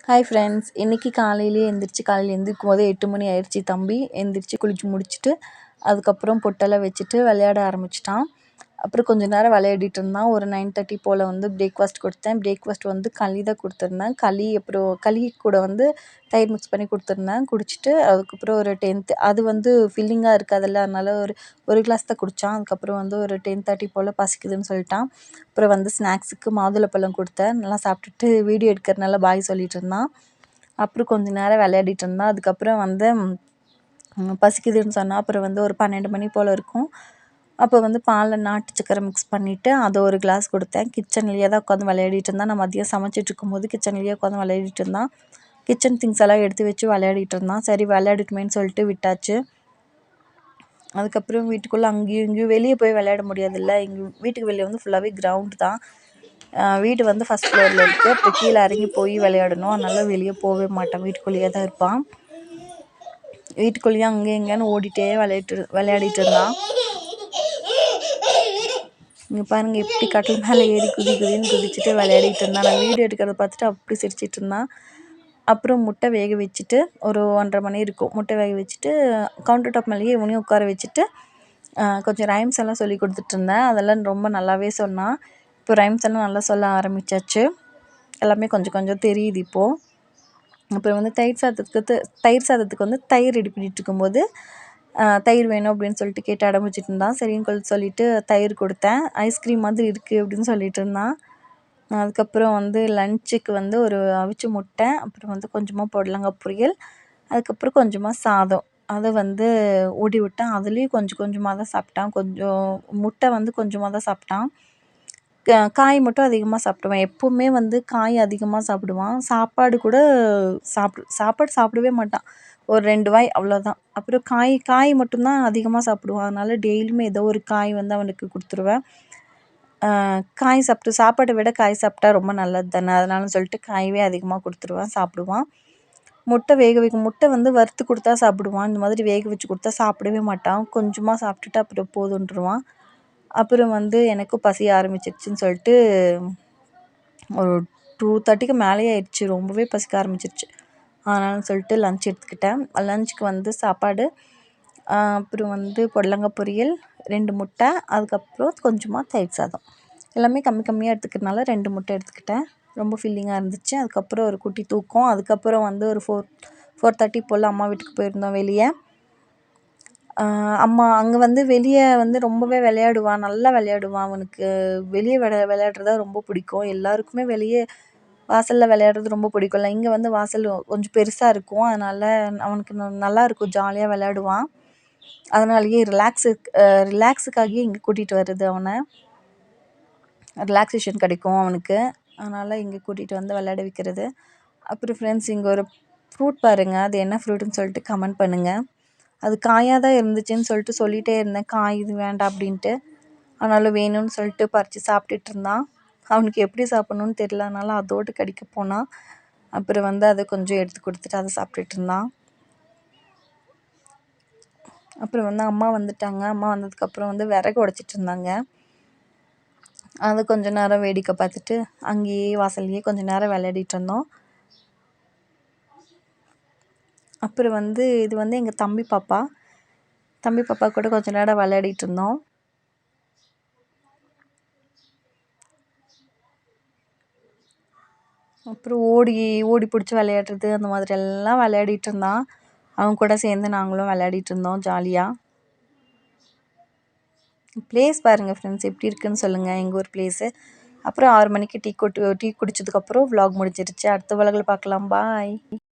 Hi friends, இன்றைக்கி காலையிலேயே காலையில் எந்திரிக்கும் போதே 8 மணி ஆயிடுச்சு. தம்பி எந்திரிச்சு குளிச்சு முடிச்சுட்டு அதுக்கப்புறம் பொட்டெல்லாம் வச்சுட்டு விளையாட ஆரம்பிச்சிட்டான். அப்புறம் கொஞ்ச நேரம் விளையாடிட்டு இருந்தான். ஒரு 9:30 போல் வந்து பிரேக்ஃபாஸ்ட் கொடுத்தேன். பிரேக்ஃபாஸ்ட் வந்து களி தான் கொடுத்துருந்தேன். அப்புறம் களி கூட வந்து தயிர் மிக்ஸ் பண்ணி கொடுத்துருந்தேன். குடிச்சிட்டு அதுக்கப்புறம் ஒரு 10 அது வந்து ஃபில்லிங்காக இருக்காதுல்ல, அதனால ஒரு கிளாஸ் தான் குடித்தான். அதுக்கப்புறம் வந்து ஒரு 10:30 போல் பசிக்குதுன்னு சொல்லிட்டான். அப்புறம் வந்து ஸ்நாக்ஸுக்கு மாதுளப்பழம் கொடுத்தேன். நல்லா சாப்பிட்டுட்டு வீடியோ எடுக்கிறனால பாய் சொல்லிட்டு இருந்தான். அப்புறம் கொஞ்ச நேரம் விளையாடிட்டு இருந்தான். அதுக்கப்புறம் வந்து பசிக்குதுன்னு சொன்னால் அப்புறம் வந்து ஒரு 12 மணி போல் இருக்கும். அப்போ வந்து பாலில் நாட்டு சக்கரை மிக்ஸ் பண்ணிவிட்டு அதை ஒரு கிளாஸ் கொடுத்தேன். கிச்சன்லேயே தான் உட்காந்து விளையாடிட்டு இருந்தான். நான் மதியம் சமைச்சிட்டு இருக்கும்போது கிச்சன்லேயே உட்காந்து விளையாடிட்டு இருந்தான். கிச்சன் திங்ஸ் எல்லாம் எடுத்து வச்சு விளையாடிட்டு இருந்தான். சரி விளையாடிட்டுமேன்னு சொல்லிட்டு விட்டாச்சு. அதுக்கப்புறம் வீட்டுக்குள்ளே அங்கேயும் இங்கேயும் வெளியே போய் விளையாட முடியாதுல்ல. எங்கள் வீட்டுக்கு வெளியே வந்து ஃபுல்லாகவே கிரவுண்டு தான். வீடு வந்து ஃபஸ்ட் ஃப்ளோரில் இருக்குது. அப்புறம் கீழே இறங்கி போய் விளையாடணும். அதனால வெளியே போகவே மாட்டான், வீட்டுக்குள்ளேயே தான் இருப்பான். வீட்டுக்குள்ளேயே அங்கே இங்கேன்னு ஓடிட்டே விளையாடிட்டு இருந்தான். இங்கே பாருங்கள் எப்படி கட்டில் மேலே ஏறி குதின்னு குதிச்சுட்டு விளையாடிட்டு இருந்தான். நான் வீடியோ எடுக்கிறத பார்த்துட்டு அப்படி சிரிச்சிட்டு இருந்தான். அப்புறம் முட்டை வேக வச்சுட்டு ஒரு 1:30 மணி இருக்கும். முட்டை வேக வச்சுட்டு கவுண்டர் டாப் மேலேயே இவனையும் உட்கார வச்சுட்டு கொஞ்சம் ரைம்ஸ் எல்லாம் சொல்லி கொடுத்துட்ருந்தேன். அதெல்லாம் ரொம்ப நல்லாவே சொன்னான். இப்போ ரைம்ஸ் எல்லாம் நல்லா சொல்ல ஆரம்பித்தாச்சு. எல்லாமே கொஞ்சம் கொஞ்சம் தெரியுது இப்போது. அப்புறம் வந்து தயிர் சாதத்துக்கு வந்து தயிர் ரெடி பண்ணிகிட்டு இருக்கும்போது தயிர் வேணும் அப்படின்னு சொல்லிட்டு கேட்டு அடம்பிச்சிட்டு இருந்தான். சரின்னு சொல்லிட்டு தயிர் கொடுத்தேன். ஐஸ்கிரீம் மாதிரி இருக்குது அப்படின்னு சொல்லிட்டு இருந்தான். அதுக்கப்புறம் வந்து லஞ்சுக்கு வந்து ஒரு அவிச்ச முட்டை, அப்புறம் வந்து கொஞ்சமாக புடலங்காய் பொரியல், அதுக்கப்புறம் கொஞ்சமாக சாதம் அதை வந்து ஊட்டி விட்டேன். அதுலேயும் கொஞ்சம் கொஞ்சமாக தான் சாப்பிட்டான். கொஞ்சம் முட்டை வந்து கொஞ்சமாக தான் சாப்பிட்டான். காய் மட்டும் அதிகமாக சாப்பிடுவான். எப்போவுமே வந்து காய் அதிகமாக சாப்பிடுவான். சாப்பாடு கூட சாப்பாடு சாப்பிடவே மாட்டான். ஒரு 2 வாய் அவ்வளோதான். அப்புறம் காய் மட்டும்தான் அதிகமாக சாப்பிடுவான். அதனால் டெய்லியுமே ஏதோ ஒரு காய் வந்து அவனுக்கு கொடுத்துருவேன். காய் சாப்பாட்டை விட காய் சாப்பிட்டா ரொம்ப நல்லது தானே, அதனால சொல்லிட்டு காயவே அதிகமாக கொடுத்துருவேன், சாப்பிடுவான். முட்டை வந்து வறுத்து கொடுத்தா சாப்பிடுவான். இந்த மாதிரி வேக வச்சு கொடுத்தா சாப்பிடவே மாட்டான். கொஞ்சமாக சாப்பிட்டுட்டு அப்புறம் போதுன்றுவான். அப்புறம் வந்து எனக்கும் பசி ஆரம்பிச்சிருச்சுன்னு சொல்லிட்டு ஒரு 2:30க்கு மேலேயே ஆயிடுச்சு. ரொம்பவே பசிக்க ஆரம்பிச்சிருச்சு. அதனால சொல்லிட்டு லஞ்ச் எடுத்துக்கிட்டேன். லஞ்சுக்கு வந்து சாப்பாடு, அப்புறம் வந்து புடலங்காய் பொரியல், 2 முட்டை, அதுக்கப்புறம் கொஞ்சமாக தயிர் சாதம். எல்லாமே கம்மி கம்மியாக எடுத்துக்கிறதுனால 2 முட்டை எடுத்துக்கிட்டேன். ரொம்ப ஃபில்லிங்காக இருந்துச்சு. அதுக்கப்புறம் ஒரு குட்டி தூக்கம். அதுக்கப்புறம் வந்து ஒரு 4:30 போல் அம்மா வீட்டுக்கு போயிருந்தோம் வெளியே. அம்மா அங்கே வந்து வெளியே வந்து ரொம்பவே விளையாடுவான். நல்லா விளையாடுவான். அவனுக்கு வெளியே விளையாடுறதா ரொம்ப பிடிக்கும். எல்லாருக்குமே வெளியே வாசலில் விளையாடுறது ரொம்ப பிடிக்கும்ல. இங்கே வந்து வாசல் கொஞ்சம் பெருசாக இருக்கும். அதனால் அவனுக்கு நல்லாயிருக்கும், ஜாலியாக விளையாடுவான். அதனாலேயே ரிலாக்ஸுக்காகவே இங்கே கூட்டிகிட்டு வர்றது அவனை. ரிலாக்ஸேஷன் கிடைக்கும் அவனுக்கு. அதனால் இங்கே கூட்டிகிட்டு வந்து விளையாட வைக்கிறது. அப்புறம் ஃப்ரெண்ட்ஸ், இங்கே ஒரு ஃப்ரூட் பாருங்கள். அது என்ன ஃப்ரூட்டுன்னு சொல்லிட்டு கமெண்ட் பண்ணுங்கள். அது காயாக தான் இருந்துச்சுன்னு சொல்லிட்டே இருந்தேன். காய் இது வேண்டாம் அப்படின்ட்டு. ஆனாலும் வேணும்னு சொல்லிட்டு பறித்து சாப்பிட்டுட்டு இருந்தான். அவனுக்கு எப்படி சாப்பிட்ணுன்னு தெரியல, அதனால அதோடு கடிக்க போனான். அப்புறம் வந்து அதை கொஞ்சம் எடுத்து கொடுத்துட்டு அதை சாப்பிட்டுட்டு இருந்தான். அப்புறம் வந்து அம்மா வந்துட்டாங்க. அம்மா வந்ததுக்கப்புறம் வந்து விறகு உடைச்சிட்டு இருந்தாங்க. அதை கொஞ்சம் நேரம் வேடிக்கை பார்த்துட்டு அங்கேயே வாசல்லையே கொஞ்சம் நேரம் விளையாடிட்டு இருந்தோம். அப்புறம் வந்து இது வந்து எங்கள் தம்பி பாப்பா கூட கொஞ்சம் நேரம் விளையாடிட்டு இருந்தோம். அப்புறம் ஓடி பிடிச்சி விளையாடுறது அந்த மாதிரி எல்லாம் விளையாடிட்டு இருந்தான். அவங்க கூட சேர்ந்து நாங்களும் விளையாடிட்டு இருந்தோம் ஜாலியாக. ப்ளேஸ் பாருங்கள் ஃப்ரெண்ட்ஸ், எப்படி இருக்குன்னு சொல்லுங்கள் எங்கள் ஊர் ப்ளேஸு. அப்புறம் 6 மணிக்கு டீ குடிச்சதுக்கப்புறம் vlog முடிஞ்சிருச்சு. அடுத்த vlogல பார்க்கலாம். பாய்.